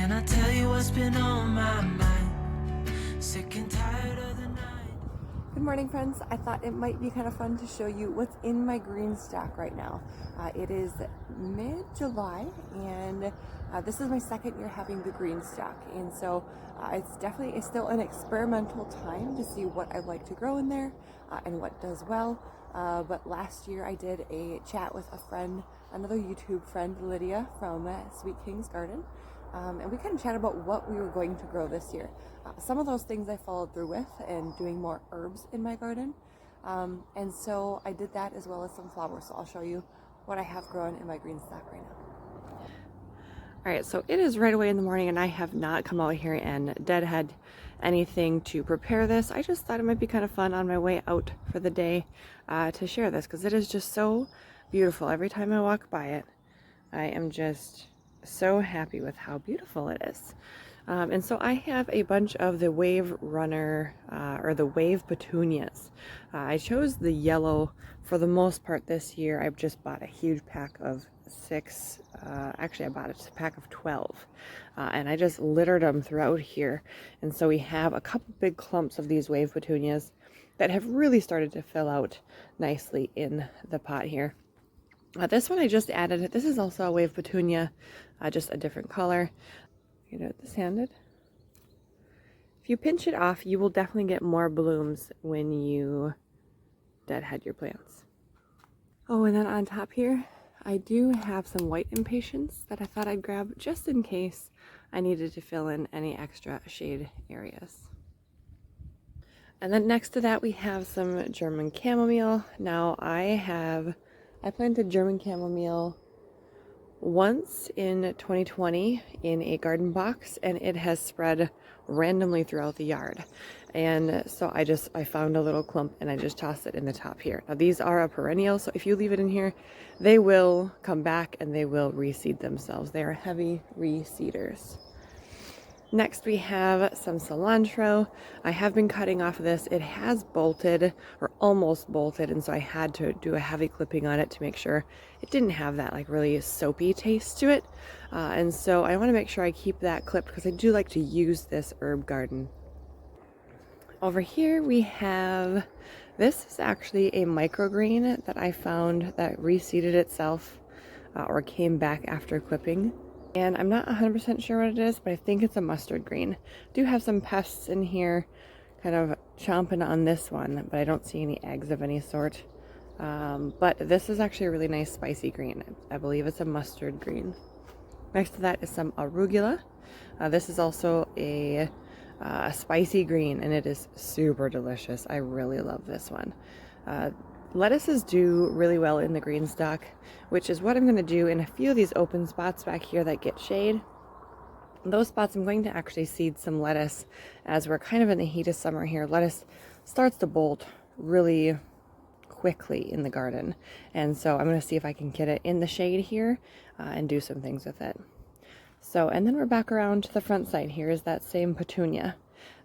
Can I tell you what's been on my mind? Sick and tired of the night. Good morning, friends. I thought it might be kind of fun to show you what's in my Greenstalk right now. It is mid-July, and this is my second year having the Greenstalk, and so it's definitely still an experimental time to see what I like to grow in there and what does well. But last year I did a chat with a friend, another YouTube friend, Lydia from Sweet King's Garden. And we kind of chatted about what we were going to grow this year. Some of those things I followed through with and doing more herbs in my garden. And so I did that as well as some flowers. So I'll show you what I have grown in my Greenstalk right now. All right, so it is right away in the morning and I have not come out here and deadhead anything to prepare this. I just thought it might be kind of fun on my way out for the day to share this because it is just so beautiful. Every time I walk by it, I am just so happy with how beautiful it is. And so I have a bunch of the Wave Runner or the Wave Petunias. I chose the yellow for the most part this year. I've just bought a huge pack of 6. Actually, I bought a pack of 12. And I just littered them throughout here. And so we have a couple big clumps of these Wave Petunias that have really started to fill out nicely in the pot here. This one I just added. This is also a Wave Petunia, just a different color. You know, this-handed. If you pinch it off, you will definitely get more blooms when you deadhead your plants. Oh, and then on top here, I do have some white impatiens that I thought I'd grab just in case I needed to fill in any extra shade areas. And then next to that, we have some German chamomile. Now I planted German chamomile once in 2020 in a garden box, and it has spread randomly throughout the yard. And so I found a little clump and I just tossed it in the top here. Now these are a perennial, so if you leave it in here, they will come back and they will reseed themselves. They are heavy reseeders. Next we have some cilantro. I have been cutting off of this. It has bolted or almost bolted, and so I had to do a heavy clipping on it to make sure it didn't have that like really soapy taste to it. And so I want to make sure I keep that clipped because I do like to use this herb garden. Over here we have, this is actually a microgreen that I found that reseeded itself or came back after clipping. And I'm not 100% sure what it is, but I think it's a mustard green. I do have some pests in here kind of chomping on this one, but I don't see any eggs of any sort. But this is actually a really nice spicy green. I believe it's a mustard green. Next to that is some arugula. This is also a spicy green, and it is super delicious. I really love this one. Lettuces do really well in the Greenstalk, which is what I'm going to do in a few of these open spots back here that get shade. Those spots I'm going to actually seed some lettuce as we're kind of in the heat of summer here. Lettuce starts to bolt really quickly in the garden, and so I'm going to see if I can get it in the shade here and do some things with it. So, and then we're back around to the front side. Here is that same petunia.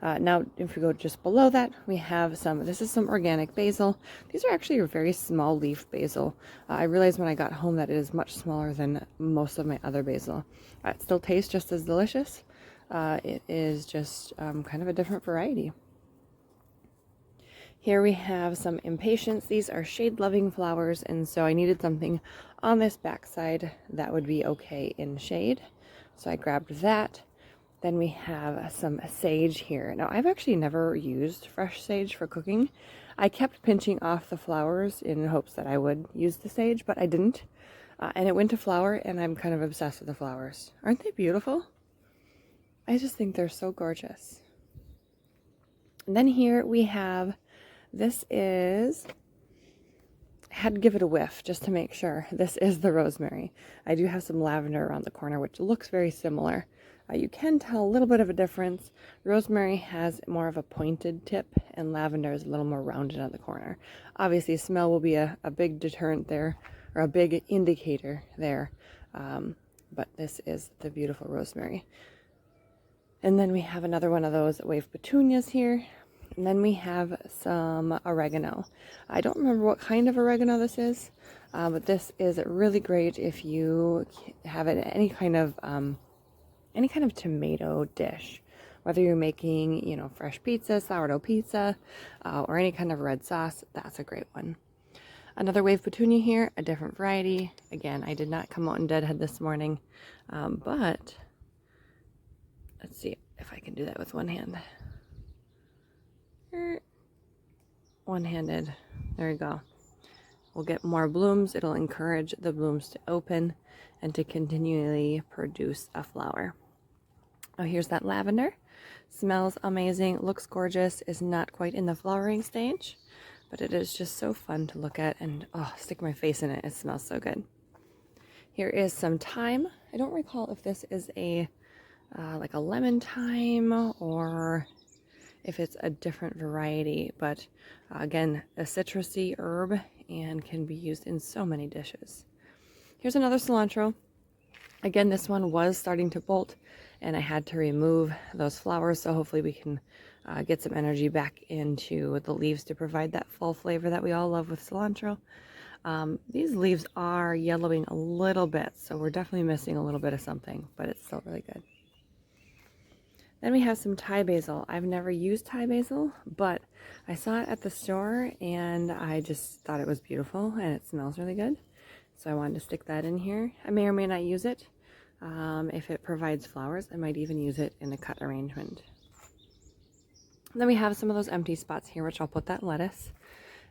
Now, if we go just below that, we have this is some organic basil. These are actually a very small leaf basil. I realized when I got home that it is much smaller than most of my other basil. It still tastes just as delicious. It is just kind of a different variety. Here we have some impatiens. These are shade-loving flowers, and so I needed something on this backside that would be okay in shade. So I grabbed that. Then we have some sage here. Now, I've actually never used fresh sage for cooking. I kept pinching off the flowers in hopes that I would use the sage, but I didn't. And it went to flower, and I'm kind of obsessed with the flowers. Aren't they beautiful? I just think they're so gorgeous. And then here we have, had to give it a whiff just to make sure. This is the rosemary. I do have some lavender around the corner, which looks very similar. You can tell a little bit of a difference. Rosemary has more of a pointed tip, and lavender is a little more rounded on the corner. Obviously, smell will be a big deterrent there, or a big indicator there. But this is the beautiful rosemary. And then we have another one of those Wave Petunias here. And then we have some oregano. I don't remember what kind of oregano this is, but this is really great if you have it any kind of any kind of tomato dish, whether you're making, you know, fresh pizza, sourdough pizza, or any kind of red sauce. That's a great one. Another wave petunia here, a different variety. Again, I did not come out in deadhead this morning, but let's see if I can do that with one hand. One-handed. There we go. We'll get more blooms. It'll encourage the blooms to open and to continually produce a flower. Oh, here's that lavender. Smells amazing, looks gorgeous, is not quite in the flowering stage, but it is just so fun to look at, and oh, stick my face in it. It smells so good. Here is some thyme. I don't recall if this is a like a lemon thyme or if it's a different variety, but again, a citrusy herb and can be used in so many dishes. Here's another cilantro. Again, this one was starting to bolt and I had to remove those flowers, so hopefully we can get some energy back into the leaves to provide that fall flavor that we all love with cilantro. These leaves are yellowing a little bit, so we're definitely missing a little bit of something, but it's still really good. Then we have some Thai basil. I've never used Thai basil, but I saw it at the store and I just thought it was beautiful and it smells really good. So I wanted to stick that in here. I may or may not use it. If it provides flowers, I might even use it in a cut arrangement. And then we have some of those empty spots here, which I'll put that lettuce.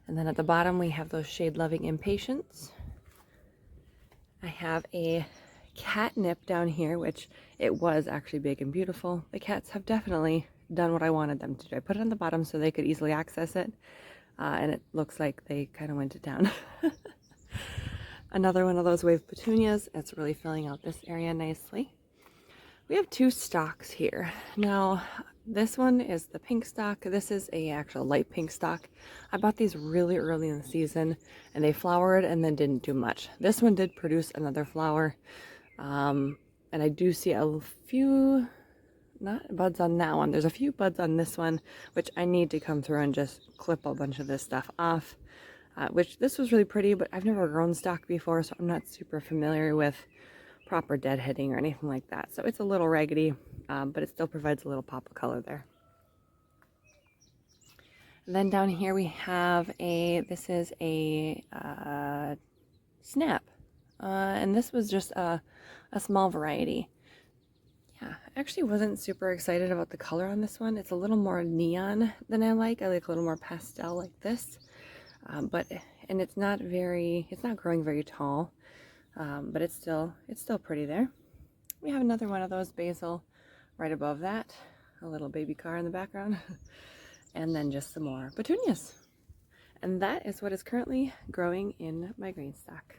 And then at the bottom, we have those shade-loving impatiens. I have a catnip down here, which it was actually big and beautiful. The cats have definitely done what I wanted them to do. I put it on the bottom so they could easily access it, and it looks like they kind of went to town. Another one of those wave petunias. It's really filling out this area nicely. We have two stalks here. Now, this one is the pink stalk. This is a actual light pink stalk. I bought these really early in the season and they flowered and then didn't do much. This one did produce another flower. And I do see a few, not buds on that one. There's a few buds on this one, which I need to come through and just clip a bunch of this stuff off. Which this was really pretty, but I've never grown stock before, so I'm not super familiar with proper deadheading or anything like that. So it's a little raggedy, but it still provides a little pop of color there. And then down here we have this is a snap. And this was just a small variety. Yeah, I actually wasn't super excited about the color on this one. It's a little more neon than I like. I like a little more pastel like this. And it's not growing very tall, but it's still pretty there. We have another one of those basil right above that, a little baby car in the background, and then just some more petunias. And that is what is currently growing in my green stock.